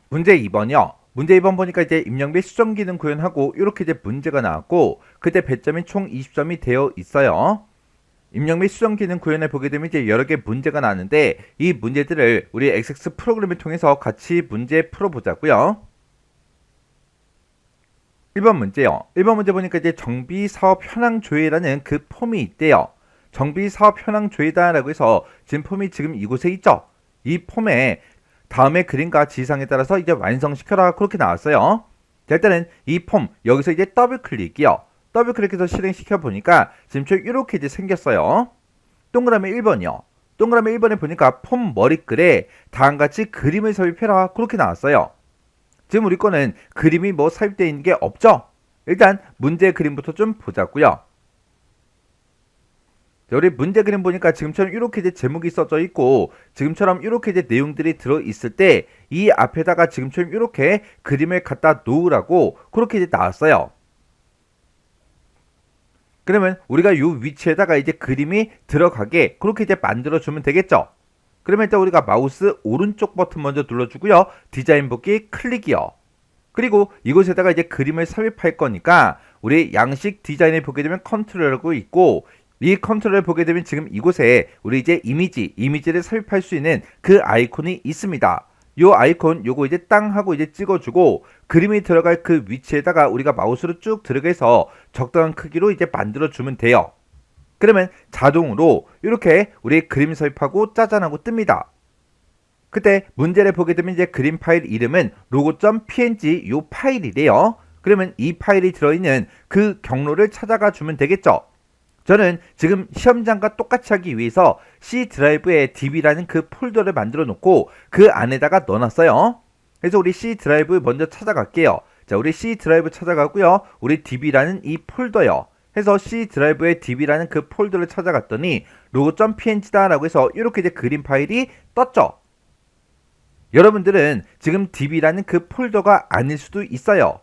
문제 2번이요. 문제 2번 보니까 이제 입력 및 수정 기능 구현하고 이렇게 이제 문제가 나왔고 그때 배점이 총 20점이 되어 있어요. 입력 및 수정 기능 구현을 보게 되면 이제 여러 개 문제가 나왔는데 이 문제들을 우리 XX 프로그램을 통해서 같이 문제 풀어보자고요. 1번 문제요. 1번 문제 보니까 이제 정비 사업 현황 조회라는 그 폼이 있대요. 정비 사업 현황 조회다라고 해서 지금 폼이 지금 이곳에 있죠. 이 폼에 다음의 그림과 지상에 따라서 이제 완성시켜라 그렇게 나왔어요. 자, 일단은 이 폼 여기서 이제 더블 클릭이요. 더블 클릭해서 실행시켜 보니까 지금 이렇게 이제 생겼어요. 동그라미 1번이요. 동그라미 1번에 보니까 폼 머리글에 다음같이 그림을 삽입해라 그렇게 나왔어요. 지금 우리 거는 그림이 뭐 삽입되어 있는 게 없죠? 일단 문제 그림부터 좀 보자고요. 우리 문제 그림 보니까 지금처럼 이렇게 이제 제목이 써져 있고 지금처럼 이렇게 이제 내용들이 들어 있을 때 이 앞에다가 지금처럼 이렇게 그림을 갖다 놓으라고 그렇게 이제 나왔어요. 그러면 우리가 이 위치에다가 이제 그림이 들어가게 그렇게 이제 만들어 주면 되겠죠. 그러면 일단 우리가 마우스 오른쪽 버튼 먼저 눌러주고요. 디자인 보기 클릭이요. 그리고 이곳에다가 이제 그림을 삽입할 거니까 우리 양식 디자인을 보게 되면 컨트롤하고 있고 이 컨트롤을 보게 되면 지금 이곳에 우리 이제 이미지를 삽입할 수 있는 그 아이콘이 있습니다. 요 아이콘 요거 이제 땅 하고 이제 찍어주고 그림이 들어갈 그 위치에다가 우리가 마우스로 쭉 들어가서 적당한 크기로 이제 만들어주면 돼요. 그러면 자동으로 이렇게 우리 그림 삽입하고 짜잔하고 뜹니다. 그때 문제를 보게 되면 이제 그림 파일 이름은 logo.png 요 파일이래요. 그러면 이 파일이 들어있는 그 경로를 찾아가 주면 되겠죠. 저는 지금 시험장과 똑같이 하기 위해서 C 드라이브에 db라는 그 폴더를 만들어 놓고 그 안에다가 넣어놨어요. 그래서 우리 C 드라이브 먼저 찾아갈게요. 자, 우리 C 드라이브 찾아가고요. 우리 db라는 이 폴더요. 해서 C 드라이브에 db라는 그 폴더를 찾아갔더니 logo.png다라고 해서 이렇게 이제 그림 파일이 떴죠. 여러분들은 지금 db라는 그 폴더가 아닐 수도 있어요.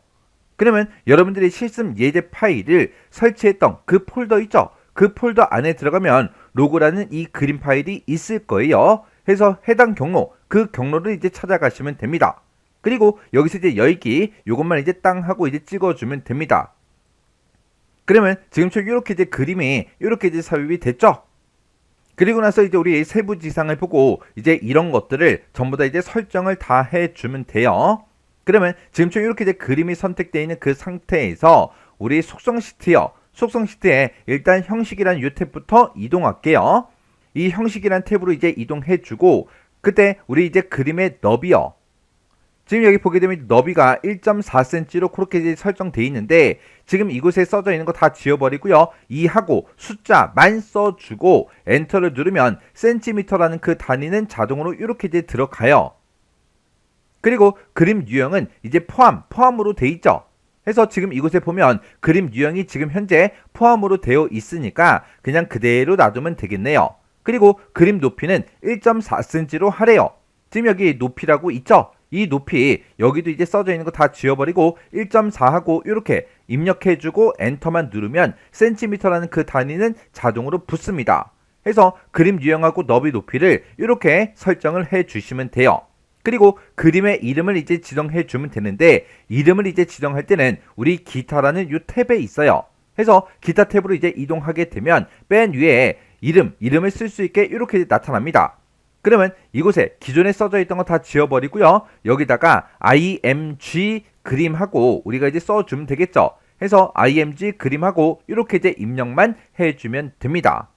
그러면 여러분들이 실습 예제 파일을 설치했던 그 폴더 있죠? 그 폴더 안에 들어가면 로고라는 이 그림 파일이 있을 거예요. 해서 해당 경로, 그 경로를 이제 찾아가시면 됩니다. 그리고 여기서 이제 열기, 요것만 이제 땅 하고 이제 찍어주면 됩니다. 그러면 지금처럼 이렇게 이제 그림이 이렇게 이제 삽입이 됐죠? 그리고 나서 이제 우리 세부 지상을 보고 이제 이런 것들을 전부 다 이제 설정을 다 해주면 돼요. 그러면 지금처럼 이렇게 이제 그림이 선택되어 있는 그 상태에서 우리 속성 시트요. 속성 시트에 일단 형식이란 이 탭부터 이동할게요. 이 형식이란 탭으로 이제 이동해주고 그때 우리 이제 그림의 너비요. 지금 여기 보게 되면 너비가 1.4cm로 그렇게 이제 설정되어 있는데 지금 이곳에 써져 있는 거 다 지워버리고요. 2하고 숫자만 써주고 엔터를 누르면 센티미터라는 그 단위는 자동으로 이렇게 이제 들어가요. 그리고 그림 유형은 이제 포함으로 돼 있죠. 해서 지금 이곳에 보면 그림 유형이 지금 현재 포함으로 되어 있으니까 그냥 그대로 놔두면 되겠네요. 그리고 그림 높이는 1.4cm로 하래요. 지금 여기 높이라고 있죠. 이 높이 여기도 이제 써져 있는 거 다 지워버리고 1.4하고 이렇게 입력해주고 엔터만 누르면 센티미터라는 그 단위는 자동으로 붙습니다. 해서 그림 유형하고 너비 높이를 이렇게 설정을 해주시면 돼요. 그리고 그림의 이름을 이제 지정해 주면 되는데 이름을 이제 지정할 때는 우리 기타라는 이 탭에 있어요. 해서 기타 탭으로 이제 이동하게 되면 맨 위에 이름을 쓸 수 있게 이렇게 나타납니다. 그러면 이곳에 기존에 써져 있던 거 다 지워버리고요. 여기다가 img 그림하고 우리가 이제 써주면 되겠죠. 해서 img 그림하고 이렇게 이제 입력만 해주면 됩니다.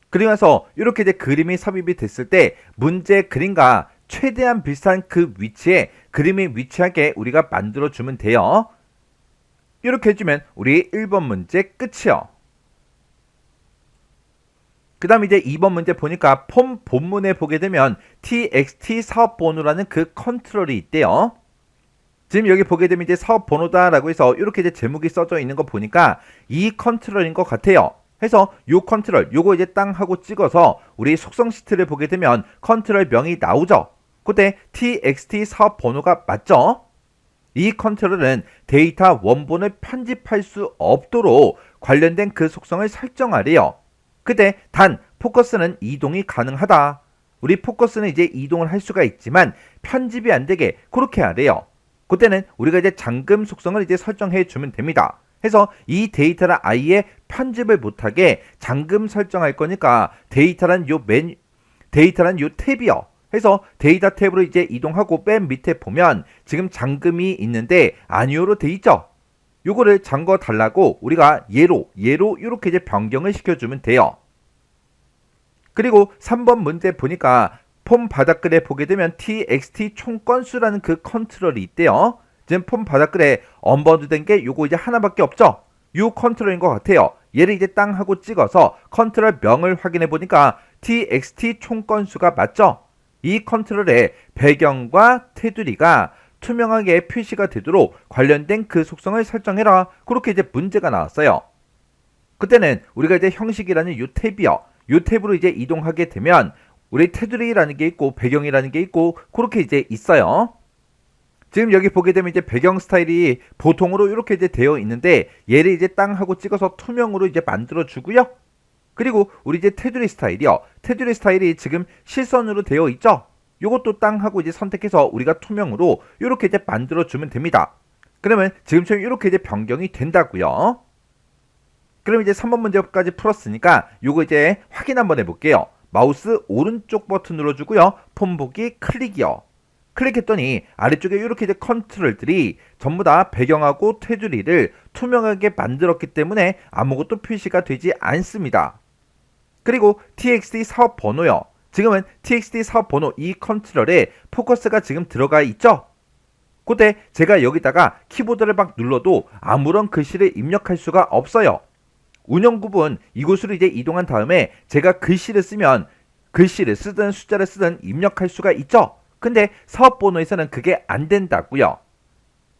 그리고 나서 이렇게 이제 그림이 삽입이 됐을 때 문제 그림과 최대한 비슷한 그 위치에 그림이 위치하게 우리가 만들어주면 돼요. 이렇게 해주면 우리 1번 문제 끝이요. 그 다음 이제 2번 문제 보니까 폼 본문에 보게 되면 txt 사업번호라는 그 컨트롤이 있대요. 지금 여기 보게 되면 이제 사업번호다라고 해서 이렇게 이제 제목이 써져 있는 거 보니까 이 컨트롤인 것 같아요. 해서 요 컨트롤 요거 이제 땅 하고 찍어서 우리 속성 시트를 보게 되면 컨트롤 명이 나오죠. 그때 txt 사업 번호가 맞죠? 이 컨트롤은 데이터 원본을 편집할 수 없도록 관련된 그 속성을 설정하래요. 그때 단 포커스는 이동이 가능하다. 우리 포커스는 이제 이동을 할 수가 있지만 편집이 안 되게 그렇게 하래요. 그때는 우리가 이제 잠금 속성을 이제 설정해 주면 됩니다. 해서 이 데이터를 아예 편집을 못하게 잠금 설정할 거니까 데이터란 요 탭이요. 해서 데이터 탭으로 이제 이동하고 맨 밑에 보면 지금 잠금이 있는데 아니오로 돼 있죠. 요거를 잠궈 달라고 우리가 얘로 이렇게 이제 변경을 시켜주면 돼요. 그리고 3번 문제 보니까 폼 바닥글에 보게 되면 txt 총 건수라는 그 컨트롤이 있대요. 지금 폼 바닥글에 언버드된 게 요거 이제 하나밖에 없죠. 요 컨트롤인 것 같아요. 얘를 이제 땅 하고 찍어서 컨트롤 명을 확인해 보니까 txt 총 건수가 맞죠. 이 컨트롤의 배경과 테두리가 투명하게 표시가 되도록 관련된 그 속성을 설정해라. 그렇게 이제 문제가 나왔어요. 그때는 우리가 이제 형식이라는 요 탭이요. 요 탭으로 이제 이동하게 되면 우리 테두리라는 게 있고 배경이라는 게 있고 그렇게 이제 있어요. 지금 여기 보게 되면 이제 배경 스타일이 보통으로 이렇게 이제 되어 있는데 얘를 이제 땅 하고 찍어서 투명으로 이제 만들어 주고요. 그리고 우리 이제 테두리 스타일이요. 테두리 스타일이 지금 실선으로 되어 있죠. 요것도 땅 하고 이제 선택해서 우리가 투명으로 이렇게 이제 만들어 주면 됩니다. 그러면 지금처럼 이렇게 이제 변경이 된다고요. 그럼 이제 3번 문제까지 풀었으니까 요거 이제 확인 한번 해볼게요. 마우스 오른쪽 버튼 눌러주고요. 폼 보기 클릭이요. 클릭했더니 아래쪽에 이렇게 이제 컨트롤들이 전부 다 배경하고 테두리를 투명하게 만들었기 때문에 아무것도 표시가 되지 않습니다. 그리고 txt 사업 번호요. 지금은 txt 사업 번호 이 컨트롤에 포커스가 지금 들어가 있죠. 그때 제가 여기다가 키보드를 막 눌러도 아무런 글씨를 입력할 수가 없어요. 운영 구분 이곳으로 이제 이동한 다음에 제가 글씨를 쓰면 글씨를 쓰든 숫자를 쓰든 입력할 수가 있죠. 근데 사업 번호에서는 그게 안 된다고요.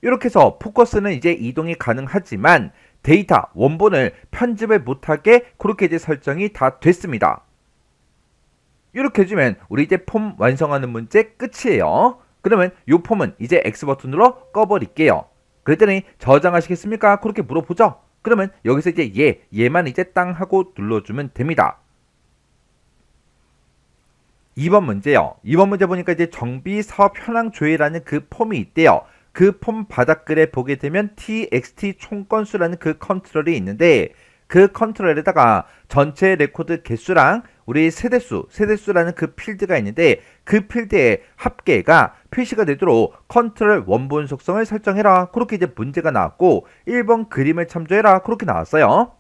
이렇게 해서 포커스는 이제 이동이 가능하지만 데이터 원본을 편집을 못하게 그렇게 이제 설정이 다 됐습니다. 이렇게 해주면 우리 이제 폼 완성하는 문제 끝이에요. 그러면 이 폼은 이제 X 버튼으로 꺼버릴게요. 그랬더니 저장하시겠습니까? 그렇게 물어보죠. 그러면 여기서 이제 얘만 이제 땅 하고 눌러주면 됩니다. 2번 문제요. 2번 문제 보니까 이제 정비 사업 현황 조회라는 그 폼이 있대요. 그 폼 바닥글에 보게 되면 txt 총 건수라는 그 컨트롤이 있는데 그 컨트롤에다가 전체 레코드 개수랑 우리 세대수라는 그 필드가 있는데 그 필드의 합계가 표시가 되도록 컨트롤 원본 속성을 설정해라. 그렇게 이제 문제가 나왔고 1번 그림을 참조해라. 그렇게 나왔어요.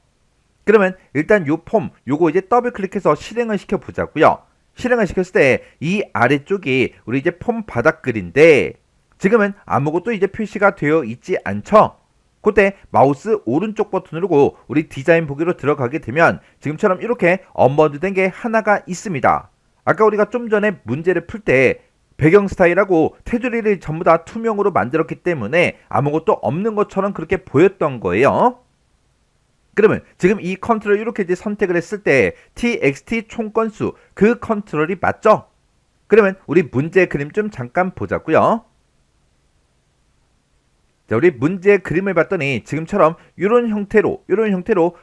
그러면 일단 요 폼 요거 이제 더블 클릭해서 실행을 시켜 보자고요. 실행을 시켰을 때 이 아래쪽이 우리 이제 폼 바닥글인데 지금은 아무것도 이제 표시가 되어 있지 않죠. 그때 마우스 오른쪽 버튼 누르고 우리 디자인 보기로 들어가게 되면 지금처럼 이렇게 언버드된 게 하나가 있습니다. 아까 우리가 좀 전에 문제를 풀 때 배경 스타일하고 테두리를 전부 다 투명으로 만들었기 때문에 아무것도 없는 것처럼 그렇게 보였던 거예요. 그러면 지금 이 컨트롤 이렇게 이제 선택을 했을 때 txt 총 건수 그 컨트롤이 맞죠? 그러면 우리 문제 그림 좀 잠깐 보자고요. 자, 우리 문제 그림을 봤더니 지금처럼 이런 형태로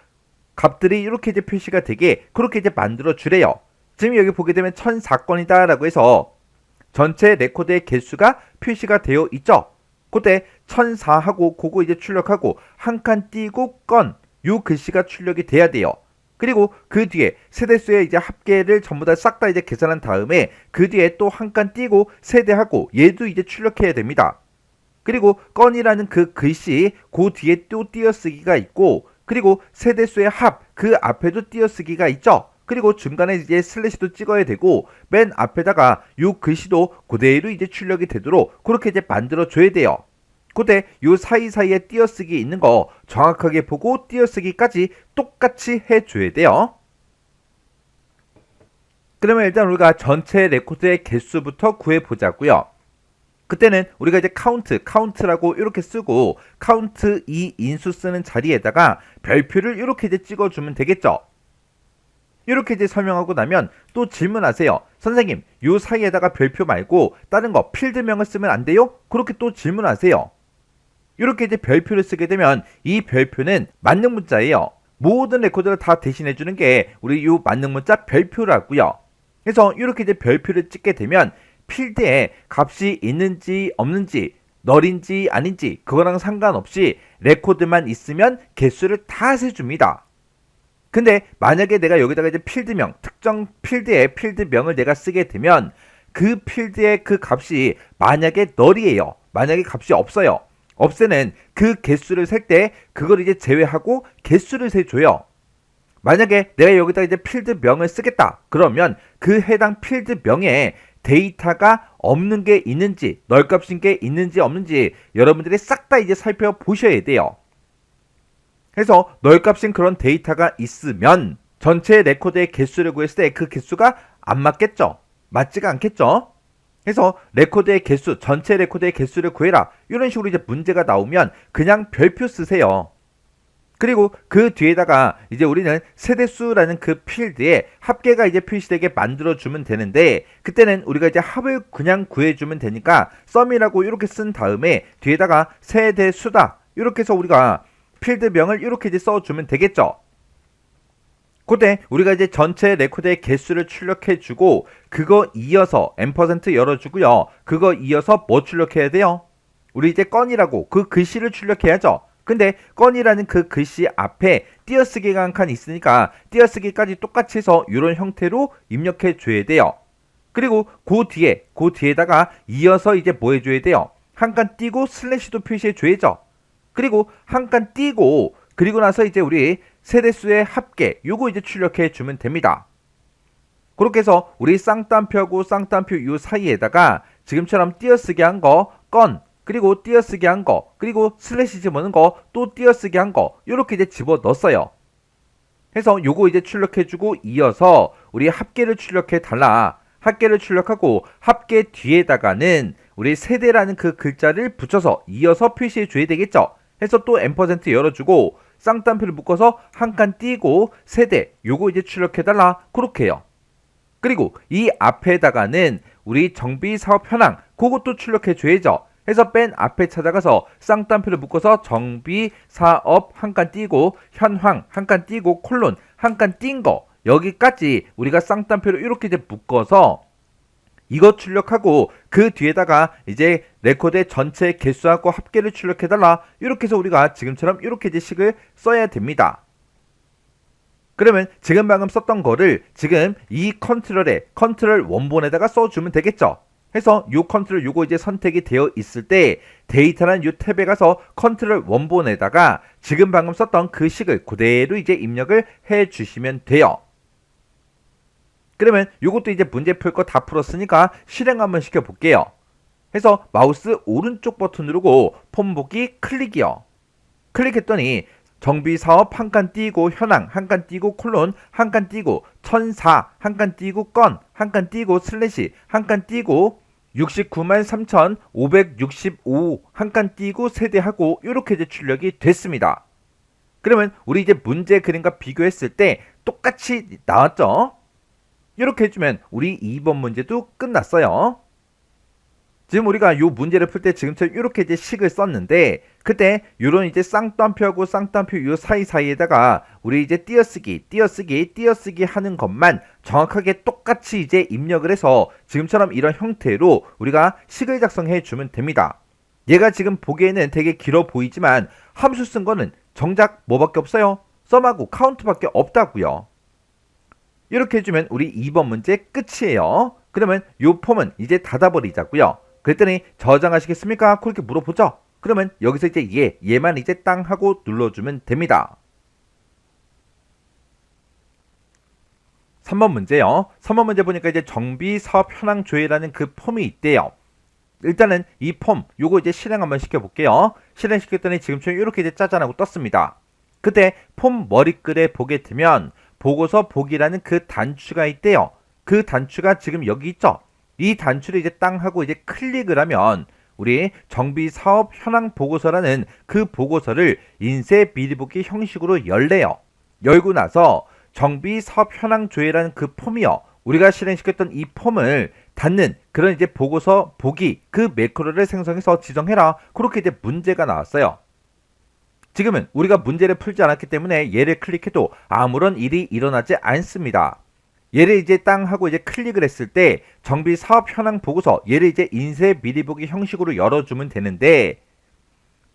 값들이 이렇게 이제 표시가 되게 그렇게 이제 만들어 주래요. 지금 여기 보게 되면 1004건이다 라고 해서 전체 레코드의 개수가 표시가 되어 있죠. 그때 1004하고 그거 이제 출력하고 한 칸 띄고 건 요 글씨가 출력이 돼야 돼요. 그리고 그 뒤에 세대수의 이제 합계를 전부 다 싹 다 이제 계산한 다음에 그 뒤에 또 한 칸 띄고 세대하고 얘도 이제 출력해야 됩니다. 그리고 건이라는 그 글씨 그 뒤에 또 띄어쓰기가 있고 그리고 세대수의 합 그 앞에도 띄어쓰기가 있죠. 그리고 중간에 이제 슬래시도 찍어야 되고 맨 앞에다가 요 글씨도 그대로 이제 출력이 되도록 그렇게 이제 만들어 줘야 돼요. 그때 요 사이사이에 띄어쓰기 있는 거 정확하게 보고 띄어쓰기까지 똑같이 해줘야 돼요. 그러면 일단 우리가 전체 레코드의 개수부터 구해보자고요. 그때는 우리가 이제 카운트라고 이렇게 쓰고 카운트 이 인수 쓰는 자리에다가 별표를 이렇게 이제 찍어주면 되겠죠. 이렇게 이제 설명하고 나면 또 질문하세요. 선생님, 요 사이에다가 별표 말고 다른 거 필드명을 쓰면 안 돼요? 그렇게 또 질문하세요. 이렇게 이제 별표를 쓰게 되면 이 별표는 만능 문자예요. 모든 레코드를 다 대신해주는 게 우리 요 만능 문자 별표라고요. 그래서 이렇게 이제 별표를 찍게 되면 필드에 값이 있는지 없는지 널인지 아닌지 그거랑 상관없이 레코드만 있으면 개수를 다 세줍니다. 근데 만약에 내가 여기다가 이제 필드명, 특정 필드의 필드명을 내가 쓰게 되면 그 필드의 그 값이 만약에 널이에요. 만약에 값이 없어요. 없애는 그 개수를 셀 때 그걸 이제 제외하고 개수를 세줘요. 만약에 내가 여기다 이제 필드명을 쓰겠다. 그러면 그 해당 필드명에 데이터가 없는 게 있는지, 널값인 게 있는지 없는지 여러분들이 싹 다 이제 살펴보셔야 돼요. 그래서 널값인 그런 데이터가 있으면 전체 레코드의 개수를 구했을 때 그 개수가 안 맞겠죠? 맞지가 않겠죠? 그래서 레코드의 개수, 전체 레코드의 개수를 구해라. 이런 식으로 이제 문제가 나오면 그냥 별표 쓰세요. 그리고 그 뒤에다가 이제 우리는 세대수라는 그 필드에 합계가 이제 표시되게 만들어주면 되는데 그때는 우리가 이제 합을 그냥 구해주면 되니까 썸이라고 이렇게 쓴 다음에 뒤에다가 세대수다. 이렇게 해서 우리가 필드명을 이렇게 이제 써주면 되겠죠. 그때 우리가 이제 전체 레코드의 개수를 출력해주고 그거 이어서 앰퍼센트 열어주고요. 그거 이어서 뭐 출력해야 돼요? 우리 이제 건이라고 그 글씨를 출력해야죠. 근데 건이라는 그 글씨 앞에 띄어쓰기가 한 칸 있으니까 띄어쓰기까지 똑같이 해서 이런 형태로 입력해 줘야 돼요. 그리고 그 뒤에다가 이어서 이제 뭐 해줘야 돼요? 한 칸 띄고 슬래시도 표시해 줘야죠. 그리고 한 칸 띄고 그리고 나서 이제 우리 세대수의 합계 요거 이제 출력해 주면 됩니다. 그렇게 해서 우리 쌍따옴표하고 쌍따옴표 요 사이에다가 지금처럼 띄어쓰기 한 거 건 그리고 띄어쓰기 한 거 그리고 슬래시 집어넣은 거 또 띄어쓰기 한 거 요렇게 이제 집어넣었어요. 해서 요거 이제 출력해주고 이어서 우리 합계를 출력해 달라. 합계를 출력하고 합계 뒤에다가는 우리 세대라는 그 글자를 붙여서 이어서 표시해 줘야 되겠죠. 해서 또 앰퍼센트 열어주고 쌍따옴표를 묶어서 한 칸 띄고 세대 요거 이제 출력해 달라. 그렇게 해요. 그리고 이 앞에다가는 우리 정비 사업 현황 그것도 출력해 줘야죠. 해서 맨 앞에 찾아가서 쌍따옴표를 묶어서 정비 사업 한 칸 띄고 현황 한 칸 띄고 콜론 한 칸 띈 거 여기까지 우리가 쌍따옴표를 이렇게 이제 묶어서 이거 출력하고 그 뒤에다가 이제 레코드의 전체 개수하고 합계를 출력해달라. 이렇게 해서 우리가 지금처럼 이렇게 이제 식을 써야 됩니다. 그러면 지금 방금 썼던 거를 지금 이 컨트롤 원본에다가 써주면 되겠죠. 해서 요 컨트롤 요거 이제 선택이 되어 있을 때 데이터라는 요 탭에 가서 컨트롤 원본에다가 지금 방금 썼던 그 식을 그대로 이제 입력을 해 주시면 돼요. 그러면 요것도 이제 문제 풀 거 다 풀었으니까 실행 한번 시켜볼게요. 해서 마우스 오른쪽 버튼 누르고 폼 보기 클릭이요. 클릭했더니 정비 사업 한 칸 띄고 현황 한 칸 띄고 콜론 한 칸 띄고 1004 한 칸 띄고 건 한 칸 띄고 슬래시 한 칸 띄고 693,565 한 칸 띄고 세대하고 이렇게 이제 출력이 됐습니다. 그러면 우리 이제 문제 그림과 비교했을 때 똑같이 나왔죠? 이렇게 해주면 우리 2번 문제도 끝났어요. 지금 우리가 요 문제를 풀 때 지금처럼 이렇게 이제 식을 썼는데 그때 요런 이제 쌍따옴표하고 쌍따옴표 요 사이사이에다가 우리 이제 띄어쓰기 하는 것만 정확하게 똑같이 이제 입력을 해서 지금처럼 이런 형태로 우리가 식을 작성해 주면 됩니다. 얘가 지금 보기에는 되게 길어 보이지만 함수 쓴 거는 정작 뭐밖에 없어요? 썸하고 카운트밖에 없다고요. 이렇게 해주면 우리 2번 문제 끝이에요. 그러면 요 폼은 이제 닫아버리자고요. 그랬더니 저장하시겠습니까? 그렇게 물어보죠. 그러면 여기서 이제 얘만 이제 땅 하고 눌러주면 됩니다. 3번 문제요. 3번 문제 보니까 이제 정비 사업 현황 조회라는 그 폼이 있대요. 일단은 이 폼 요거 이제 실행 한번 시켜볼게요. 실행시켰더니 지금처럼 이렇게 이제 짜잔하고 떴습니다. 그때 폼 머리글에 보게 되면 보고서 보기라는 그 단추가 있대요. 그 단추가 지금 여기 있죠. 이 단추를 이제 땅 하고 이제 클릭을 하면 우리 정비 사업 현황 보고서라는 그 보고서를 인쇄 미리 보기 형식으로 열래요. 열고 나서 정비 사업 현황 조회라는 그 폼이요. 우리가 실행시켰던 이 폼을 닫는 그런 이제 보고서 보기 그 매크로를 생성해서 지정해라. 그렇게 이제 문제가 나왔어요. 지금은 우리가 문제를 풀지 않았기 때문에 얘를 클릭해도 아무런 일이 일어나지 않습니다. 얘를 이제 땅 하고 이제 클릭을 했을 때 정비 사업 현황 보고서 얘를 이제 인쇄 미리 보기 형식으로 열어주면 되는데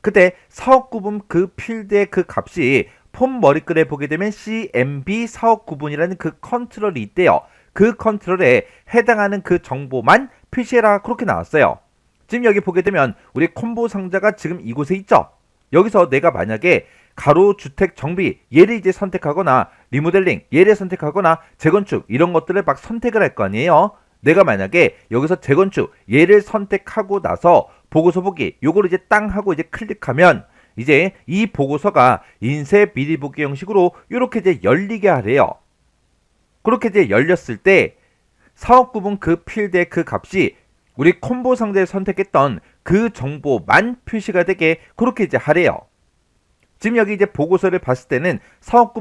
그때 사업 구분 그 필드의 그 값이 폼 머리글에 보게 되면 CMB 사업 구분이라는 그 컨트롤이 있대요. 그 컨트롤에 해당하는 그 정보만 표시해라 그렇게 나왔어요. 지금 여기 보게 되면 우리 콤보 상자가 지금 이곳에 있죠. 여기서 내가 만약에 가로 주택 정비 얘를 이제 선택하거나 리모델링 얘를 선택하거나 재건축 이런 것들을 막 선택을 할 거 아니에요. 내가 만약에 여기서 재건축 얘를 선택하고 나서 보고서 보기 요거를 이제 땅 하고 이제 클릭하면 이제 이 보고서가 인쇄 미리 보기 형식으로 이렇게 이제 열리게 하래요. 그렇게 이제 열렸을 때 사업 구분 그 필드의 그 값이 우리 콤보 상자에 선택했던 그 정보만 표시가 되게 그렇게 이제 하래요. 지금 여기 이제 보고서를 봤을 때는 사업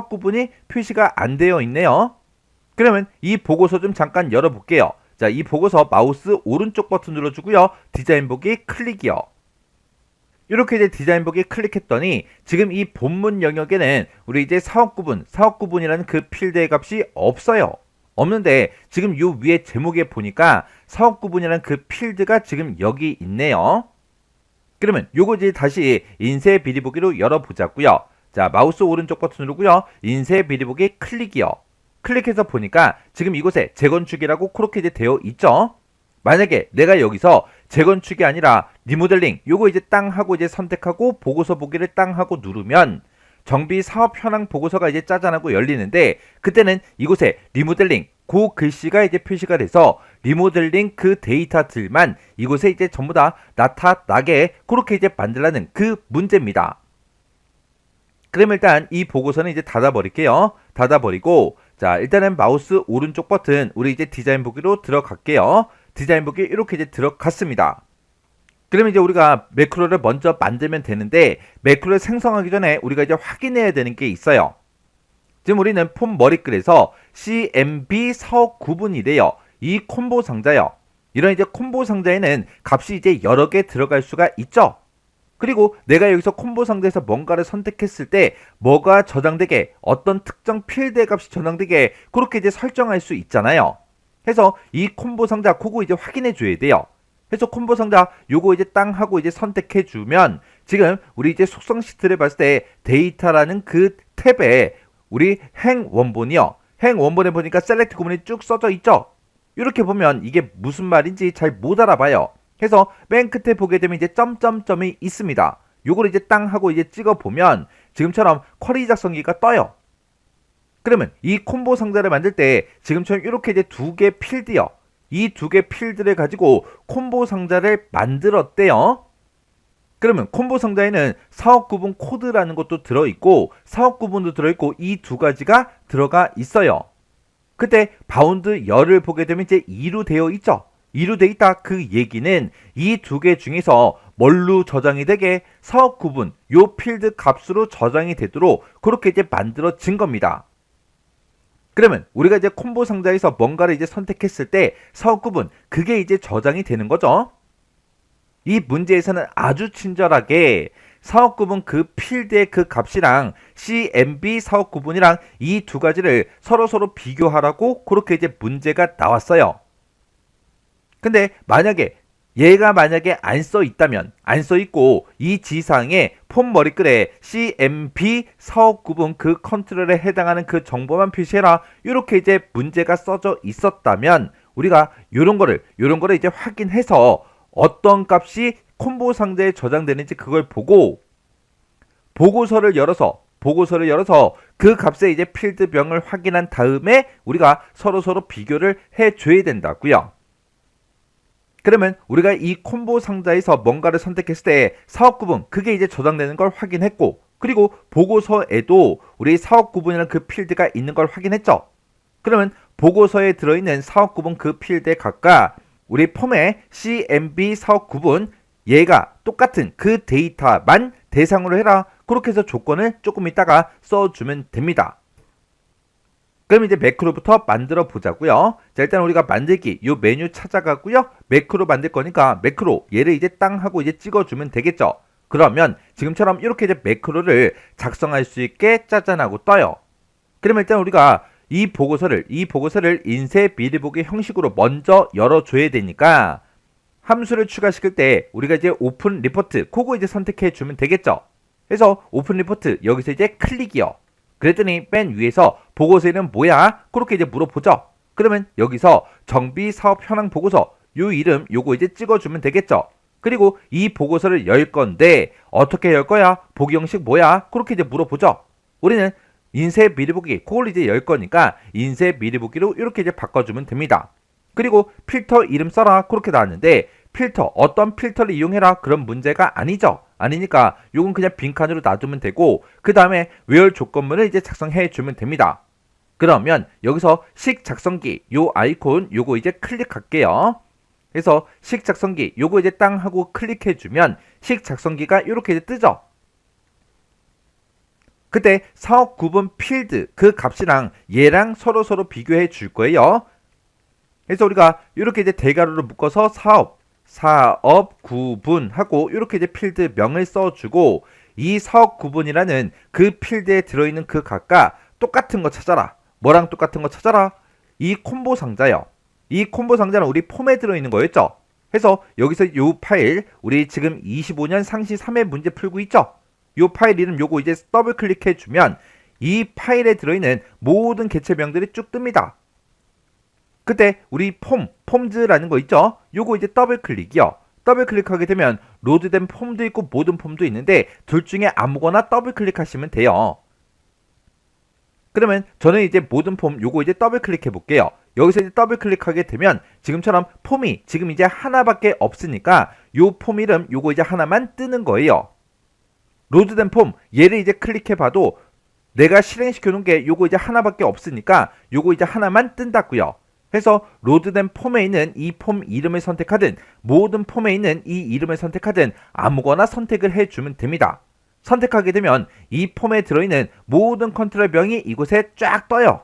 구분이 표시가 안 되어 있네요. 그러면 이 보고서 좀 잠깐 열어볼게요. 자, 이 보고서 마우스 오른쪽 버튼 눌러주고요. 디자인 보기 클릭이요. 이렇게 이제 디자인 보기 클릭했더니 지금 이 본문 영역에는 우리 이제 사업 구분이라는 그 필드의 값이 없어요. 없는데 지금 요 위에 제목에 보니까 사업 구분이라는 그 필드가 지금 여기 있네요. 그러면 요거 이제 다시 인쇄 미리 보기로 열어보자고요. 자, 마우스 오른쪽 버튼 누르고요. 인쇄 미리 보기 클릭이요. 클릭해서 보니까 지금 이곳에 재건축이라고 그렇게 이제 되어 있죠. 만약에 내가 여기서 재건축이 아니라 리모델링 요거 이제 땅 하고 이제 선택하고 보고서 보기를 땅 하고 누르면 정비 사업 현황 보고서가 이제 짜잔하고 열리는데 그때는 이곳에 리모델링 그 글씨가 이제 표시가 돼서 리모델링 그 데이터들만 이곳에 이제 전부 다 나타나게 그렇게 이제 만들라는 그 문제입니다. 그럼 일단 이 보고서는 이제 닫아버릴게요. 닫아버리고 자, 일단은 마우스 오른쪽 버튼 우리 이제 디자인 보기로 들어갈게요. 디자인 보기 이렇게 이제 들어갔습니다. 그러면 이제 우리가 매크로를 먼저 만들면 되는데 매크로를 생성하기 전에 우리가 이제 확인해야 되는 게 있어요. 지금 우리는 폼 머리글에서 CMB 사업 구분이래요. 이 콤보 상자요. 이런 이제 콤보 상자에는 값이 이제 여러 개 들어갈 수가 있죠. 그리고 내가 여기서 콤보 상자에서 뭔가를 선택했을 때 뭐가 저장되게 어떤 특정 필드의 값이 저장되게 그렇게 이제 설정할 수 있잖아요. 해서 이 콤보 상자 그거 이제 확인해 줘야 돼요. 해서 콤보 상자 요거 이제 땅 하고 이제 선택해 주면 지금 우리 이제 속성 시트를 봤을 때 데이터라는 그 탭에 우리 행 원본이요. 행 원본에 보니까 셀렉트 구분이 쭉 써져 있죠. 이렇게 보면 이게 무슨 말인지 잘 못 알아봐요. 해서 맨 끝에 보게 되면 이제 점점점이 있습니다. 요걸 이제 땅 하고 이제 찍어 보면 지금처럼 쿼리 작성기가 떠요. 그러면 이 콤보 상자를 만들 때 지금처럼 이렇게 이제 두 개 필드요. 이 두 개 필드를 가지고 콤보 상자를 만들었대요. 그러면 콤보 상자에는 사업 구분 코드라는 것도 들어있고 사업 구분도 들어있고 이 두 가지가 들어가 있어요. 그때 바운드 열을 보게 되면 이제 2로 되어 있죠. 2로 되어 있다 그 얘기는 이 두 개 중에서 뭘로 저장이 되게 사업 구분 요 필드 값으로 저장이 되도록 그렇게 이제 만들어진 겁니다. 그러면 우리가 이제 콤보 상자에서 뭔가를 이제 선택했을 때 사업 구분 그게 이제 저장이 되는 거죠. 이 문제에서는 아주 친절하게 사업 구분 그 필드의 그 값이랑 CMB 사업 구분이랑 이 두 가지를 서로 비교하라고 그렇게 이제 문제가 나왔어요. 근데 얘가 만약에 안 써 있다면 안 써 있고 이 지상에 폼 머리글에 CMB 사업 구분 그 컨트롤에 해당하는 그 정보만 표시해라 이렇게 이제 문제가 써져 있었다면 우리가 요런 거를 이제 확인해서 어떤 값이 콤보 상자에 저장되는지 그걸 보고 보고서를 열어서 그 값의 이제 필드명을 확인한 다음에 우리가 서로 비교를 해줘야 된다고요. 그러면 우리가 이 콤보 상자에서 뭔가를 선택했을 때 사업 구분 그게 이제 저장되는 걸 확인했고 그리고 보고서에도 우리 사업 구분이라는 그 필드가 있는 걸 확인했죠. 그러면 보고서에 들어있는 사업 구분 그 필드에 각각 우리 폼의 CMB 사업 구분 얘가 똑같은 그 데이터만 대상으로 해라 그렇게 해서 조건을 조금 이따가 써주면 됩니다. 그럼 이제 매크로부터 만들어 보자고요. 자, 일단 우리가 만들기 요 메뉴 찾아가고요. 매크로 만들 거니까 매크로 얘를 이제 땅 하고 이제 찍어주면 되겠죠. 그러면 지금처럼 이렇게 이제 매크로를 작성할 수 있게 짜잔하고 떠요. 그러면 일단 우리가 이 보고서를 인쇄 미리 보기 형식으로 먼저 열어줘야 되니까 함수를 추가시킬 때 우리가 이제 오픈 리포트 그거 이제 선택해 주면 되겠죠. 그래서 오픈 리포트 여기서 이제 클릭이요. 그랬더니 맨 위에서 보고서에는 뭐야? 그렇게 이제 물어보죠. 그러면 여기서 정비 사업 현황 보고서 요 이름 요거 이제 찍어주면 되겠죠. 그리고 이 보고서를 열 건데 어떻게 열 거야? 보기 형식 뭐야? 그렇게 이제 물어보죠. 우리는 인쇄 미리 보기 그걸 이제 열 거니까 인쇄 미리 보기로 이렇게 이제 바꿔주면 됩니다. 그리고 필터 이름 써라 그렇게 나왔는데 필터 어떤 필터를 이용해라 그런 문제가 아니죠. 아니니까 요건 그냥 빈칸으로 놔두면 되고 그 다음에 외열 조건문을 이제 작성해 주면 됩니다. 그러면 여기서 식 작성기 요 아이콘 요거 이제 클릭할게요. 그래서 식 작성기 요거 이제 땅 하고 클릭해 주면 식 작성기가 이렇게 이제 뜨죠. 그때 사업 구분 필드 그 값이랑 얘랑 서로 비교해 줄 거예요. 그래서 우리가 이렇게 이제 대괄호로 묶어서 사업 구분하고 이렇게 이제 필드 명을 써주고 이 사업 구분이라는 그 필드에 들어있는 그 값과 똑같은 거 찾아라. 뭐랑 똑같은 거 찾아라? 이 콤보 상자요. 이 콤보 상자는 우리 폼에 들어있는 거였죠. 그래서 여기서 이 파일 우리 지금 25년 상시 3회 문제 풀고 있죠. 이 파일 이름 요거 이제 더블 클릭해 주면 이 파일에 들어있는 모든 개체명들이 쭉 뜹니다. 그때 우리 폼즈라는 거 있죠? 요거 이제 더블 클릭이요. 더블 클릭하게 되면 로드된 폼도 있고 모든 폼도 있는데 둘 중에 아무거나 더블 클릭하시면 돼요. 그러면 저는 이제 모든 폼 요거 이제 더블 클릭해 볼게요. 여기서 이제 더블 클릭하게 되면 지금처럼 폼이 지금 이제 하나밖에 없으니까 요 폼 이름 요거 이제 하나만 뜨는 거예요. 로드된 폼 얘를 이제 클릭해 봐도 내가 실행시켜 놓은 게 요거 이제 하나밖에 없으니까 요거 이제 하나만 뜬다고요. 그래서 로드된 폼에 있는 이 폼 이름을 선택하든 모든 폼에 있는 이 이름을 선택하든 아무거나 선택을 해주면 됩니다. 선택하게 되면 이 폼에 들어있는 모든 컨트롤 명이 이곳에 쫙 떠요.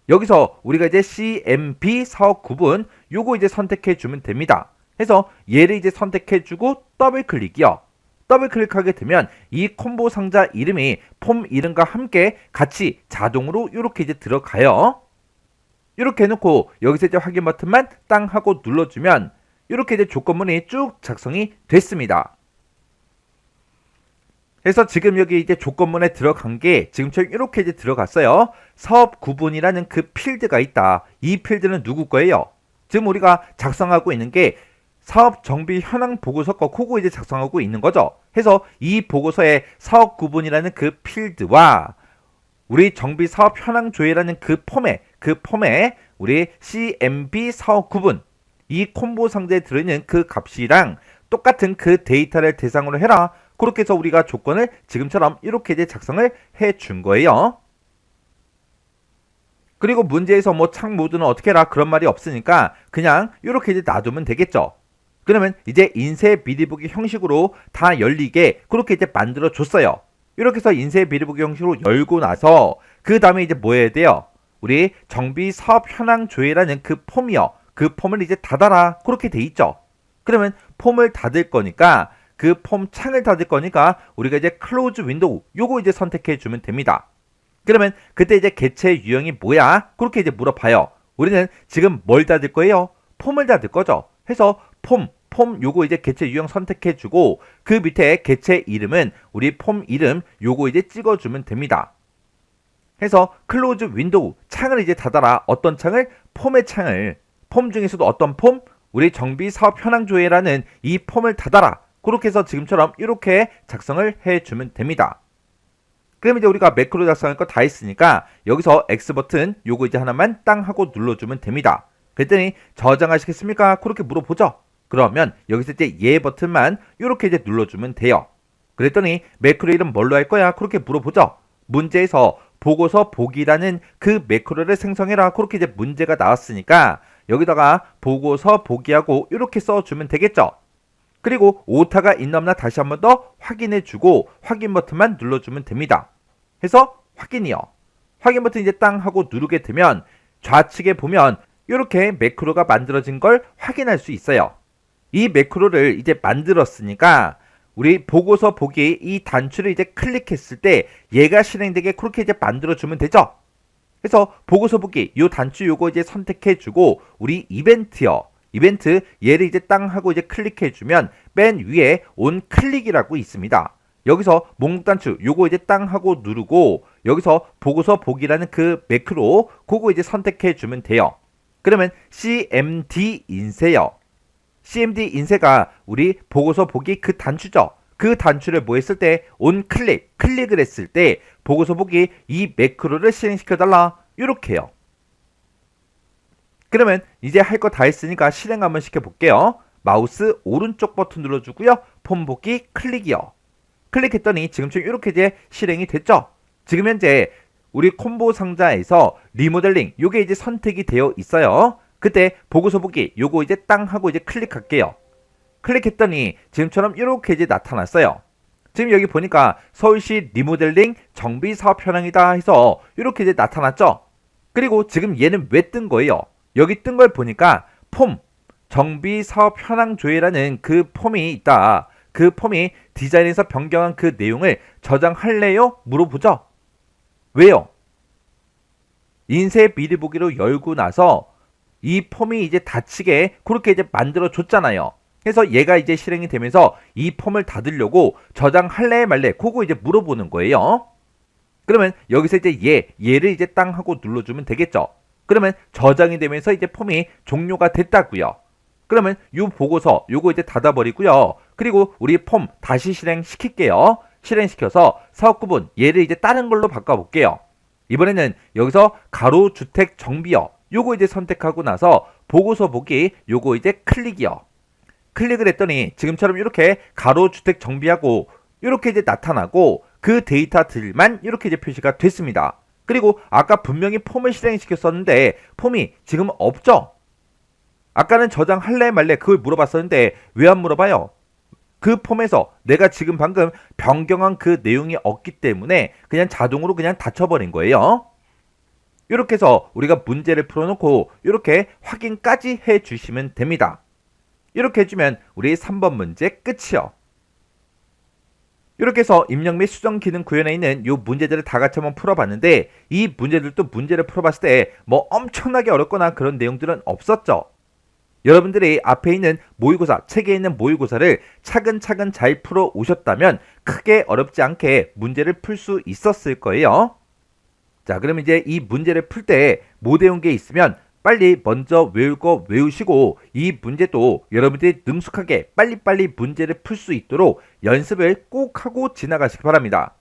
여기서 우리가 이제 CMB 사업 구분 요거 이제 선택해 주면 됩니다. 그래서 얘를 이제 선택해 주고 더블 클릭이요. 더블 클릭하게 되면 이 콤보 상자 이름이 폼 이름과 함께 같이 자동으로 이렇게 이제 들어가요. 이렇게 해놓고 여기서 이제 확인 버튼만 땅 하고 눌러주면 이렇게 이제 조건문이 쭉 작성이 됐습니다. 그래서 지금 여기 이제 조건문에 들어간 게 지금처럼 이렇게 이제 들어갔어요. 사업 구분이라는 그 필드가 있다. 이 필드는 누구 거예요? 지금 우리가 작성하고 있는 게 사업 정비 현황 보고서 거 그거 이제 작성하고 있는 거죠. 해서 이 보고서에 사업 구분이라는 그 필드와 우리 정비 사업 현황 조회라는 그 폼에 우리 CMB 사업 구분 이 콤보 상자에 들어있는 그 값이랑 똑같은 그 데이터를 대상으로 해라. 그렇게 해서 우리가 조건을 지금처럼 이렇게 이제 작성을 해 준 거예요. 그리고 문제에서 뭐 창 모드는 어떻게 해라 그런 말이 없으니까 그냥 이렇게 이제 놔두면 되겠죠. 그러면 이제 인쇄 미리 보기 형식으로 다 열리게 그렇게 이제 만들어 줬어요. 이렇게 해서 인쇄 미리 보기 형식으로 열고 나서 그 다음에 이제 뭐 해야 돼요? 우리 정비 사업 현황 조회라는 그 폼이요. 그 폼을 이제 닫아라. 그렇게 돼 있죠. 그러면 폼을 닫을 거니까 그 폼 창을 닫을 거니까 우리가 이제 클로즈 윈도우 요거 이제 선택해 주면 됩니다. 그러면 그때 이제 개체 유형이 뭐야? 그렇게 이제 물어봐요. 우리는 지금 뭘 닫을 거예요? 폼을 닫을 거죠. 해서 폼 요거 이제 개체 유형 선택해 주고 그 밑에 개체 이름은 우리 폼 이름 요거 이제 찍어 주면 됩니다. 해서 클로즈 윈도우 창을 이제 닫아라. 어떤 창을? 폼의 창을. 폼 중에서도 어떤 폼? 우리 정비 사업 현황 조회라는 이 폼을 닫아라. 그렇게 해서 지금처럼 이렇게 작성을 해주면 됩니다. 그럼 이제 우리가 매크로 작성할 거 다 했으니까 여기서 X 버튼 요거 이제 하나만 땅 하고 눌러주면 됩니다. 그랬더니 저장하시겠습니까? 그렇게 물어보죠. 그러면 여기서 이제 예 버튼만 이렇게 이제 눌러주면 돼요. 그랬더니 매크로 이름 뭘로 할 거야? 그렇게 물어보죠. 문제에서 보고서 보기라는 그 매크로를 생성해라. 그렇게 이제 문제가 나왔으니까 여기다가 보고서 보기하고 이렇게 써주면 되겠죠. 그리고 오타가 있나 없나 다시 한 번 더 확인해주고 확인 버튼만 눌러주면 됩니다. 해서 확인이요. 확인 버튼 이제 땅 하고 누르게 되면 좌측에 보면 이렇게 매크로가 만들어진 걸 확인할 수 있어요. 이 매크로를 이제 만들었으니까 우리 보고서 보기 이 단추를 이제 클릭했을 때 얘가 실행되게 그렇게 이제 만들어주면 되죠. 그래서 보고서 보기 요 단추 요거 이제 선택해주고 우리 이벤트요. 이벤트 얘를 이제 땅 하고 이제 클릭해주면 맨 위에 온 클릭이라고 있습니다. 여기서 목록 단추 요거 이제 땅 하고 누르고 여기서 보고서 보기라는 그 매크로 그거 이제 선택해주면 돼요. 그러면 CMD 인쇄요. CMD 인쇄가 우리 보고서 보기 그 단추죠. 그 단추를 뭐 했을 때 온 클릭을 했을 때 보고서 보기 이 매크로를 실행시켜달라 이렇게요. 그러면 이제 할 거 다 했으니까 실행 한번 시켜볼게요. 마우스 오른쪽 버튼 눌러주고요. 폼 보기 클릭이요. 클릭했더니 지금처럼 이렇게 이제 실행이 됐죠. 지금 현재 우리 콤보 상자에서 리모델링 요게 이제 선택이 되어 있어요. 그때 보고서 보기 요거 이제 땅 하고 이제 클릭할게요. 클릭했더니 지금처럼 이렇게 이제 나타났어요. 지금 여기 보니까 서울시 리모델링 정비 사업 현황이다 해서 이렇게 이제 나타났죠. 그리고 지금 얘는 왜 뜬 거예요? 여기 뜬 걸 보니까 폼 정비 사업 현황 조회라는 그 폼이 있다. 그 폼이 디자인에서 변경한 그 내용을 저장할래요? 물어보죠. 왜요? 인쇄 미리 보기로 열고 나서 이 폼이 이제 닫히게 그렇게 이제 만들어 줬잖아요. 그래서 얘가 이제 실행이 되면서 이 폼을 닫으려고 저장할래 말래 그거 이제 물어보는 거예요. 그러면 여기서 이제 얘를 이제 땅 하고 눌러주면 되겠죠. 그러면 저장이 되면서 이제 폼이 종료가 됐다고요. 그러면 이 보고서 요거 이제 닫아버리고요. 그리고 우리 폼 다시 실행시킬게요. 실행시켜서 사업 구분 얘를 이제 다른 걸로 바꿔볼게요. 이번에는 여기서 가로주택 정비요. 요거 이제 선택하고 나서 보고서 보기 요거 이제 클릭이요. 클릭을 했더니 지금처럼 이렇게 가로주택 정비하고 이렇게 이제 나타나고 그 데이터들만 이렇게 이제 표시가 됐습니다. 그리고 아까 분명히 폼을 실행시켰었는데 폼이 지금 없죠? 아까는 저장할래 말래 그걸 물어봤었는데 왜 안 물어봐요? 그 폼에서 내가 지금 방금 변경한 그 내용이 없기 때문에 그냥 자동으로 그냥 닫혀버린 거예요. 이렇게 해서 우리가 문제를 풀어놓고 이렇게 확인까지 해주시면 됩니다. 이렇게 해주면 우리 3번 문제 끝이요. 이렇게 해서 입력 및 수정 기능 구현에 있는 이 문제들을 다 같이 한번 풀어봤는데 이 문제들도 문제를 풀어봤을 때 뭐 엄청나게 어렵거나 그런 내용들은 없었죠. 여러분들이 앞에 있는 모의고사, 책에 있는 모의고사를 차근차근 잘 풀어 오셨다면 크게 어렵지 않게 문제를 풀 수 있었을 거예요. 자, 그럼 이제 이 문제를 풀 때 못 외운 게 있으면 빨리 먼저 외울 거 외우시고 이 문제도 여러분들이 능숙하게 빨리빨리 문제를 풀 수 있도록 연습을 꼭 하고 지나가시기 바랍니다.